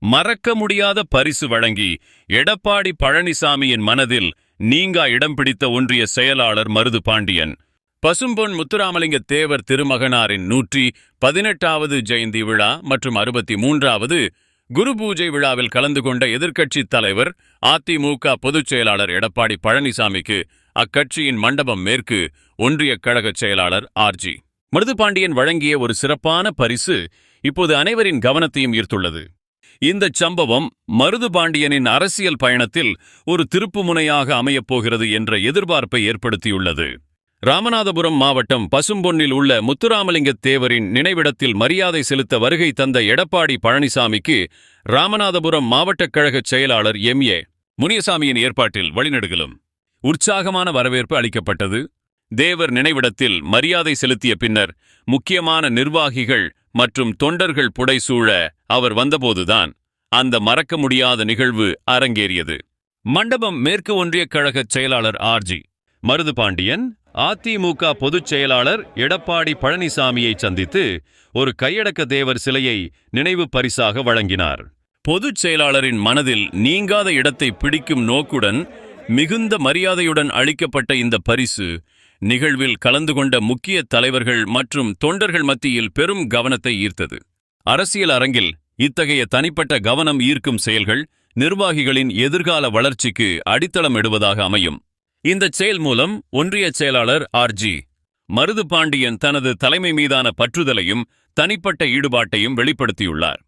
மறக்க முடியாத பரிசு வழங்கி எடப்பாடி பழனிசாமியின் மனதில் நீங்கா இடம் பிடித்த ஒன்றிய செயலாளர் மருது பாண்டியன். பசும்பொன் முத்துராமலிங்க தேவர் திருமகனாரின் 118வது ஜெயந்தி விழா மற்றும் 63வது குரு பூஜை விழாவில் கலந்து கொண்ட எதிர்க்கட்சித் தலைவர் அதிமுக பொதுச் செயலாளர் எடப்பாடி பழனிசாமிக்கு அக்கட்சியின் மண்டபம் மேற்கு ஒன்றிய கழகச் செயலாளர் ஆர்ஜி மருது பாண்டியன் வழங்கிய ஒரு சிறப்பான பரிசு இப்போது அனைவரின் கவனத்தையும் ஈர்த்துள்ளது. இந்த சம்பவம் மருது பாண்டியனின் அரசியல் பயணத்தில் ஒரு திருப்புமுனையாக அமையப்போகிறது என்ற எதிர்பார்ப்பை ஏற்படுத்தியுள்ளது. ராமநாதபுரம் மாவட்டம் பசும்பொன்னில் உள்ள முத்துராமலிங்க தேவரின் நினைவிடத்தில் மரியாதை செலுத்த வருகை தந்த எடப்பாடி பழனிசாமிக்கு ராமநாதபுரம் மாவட்ட கழகச் செயலாளர் எம்.ஏ. முனியசாமியின் ஏற்பாட்டில் வழிநெடுகிலும் உற்சாகமான வரவேற்பு அளிக்கப்பட்டது. தேவர் நினைவிடத்தில் மரியாதை செலுத்திய பின்னர் முக்கியமான நிர்வாகிகள் மற்றும் தொண்டர்கள் புடைசூழ அவர் வந்தபோதுதான் அந்த மறக்க முடியாத நிகழ்வு அரங்கேறியது. மண்டபம் மேற்கு ஒன்றிய கழகச் செயலாளர் ஆர்ஜி மருது பாண்டியன் அதிமுக பொதுச் செயலாளர் எடப்பாடி பழனிசாமியை சந்தித்து ஒரு கையடக்க தேவர் சிலையை நினைவு பரிசாக வழங்கினார். பொதுச் செயலாளரின் மனதில் நீங்காத இடத்தை பிடிக்கும் நோக்குடன் மிகுந்த மரியாதையுடன் அளிக்கப்பட்ட இந்த பரிசு நிகழ்வில் கலந்து கொண்ட முக்கிய தலைவர்கள் மற்றும் தொண்டர்கள் மத்தியில் பெரும் கவனத்தை ஈர்த்தது. அரசியல் அரங்கில் இத்தகைய தனிப்பட்ட கவனம் ஈர்க்கும் செயல்கள் நிர்வாகிகளின் எதிர்கால வளர்ச்சிக்கு அடித்தளம் இடுவதாக அமையும். இந்த செயல் மூலம் ஒன்றிய செயலாளர் ஆர்ஜி மருது பாண்டியன் தனது தலைமை மீதான பற்றுதலையும் தனிப்பட்ட ஈடுபாட்டையும் வெளிப்படுத்தியுள்ளார்.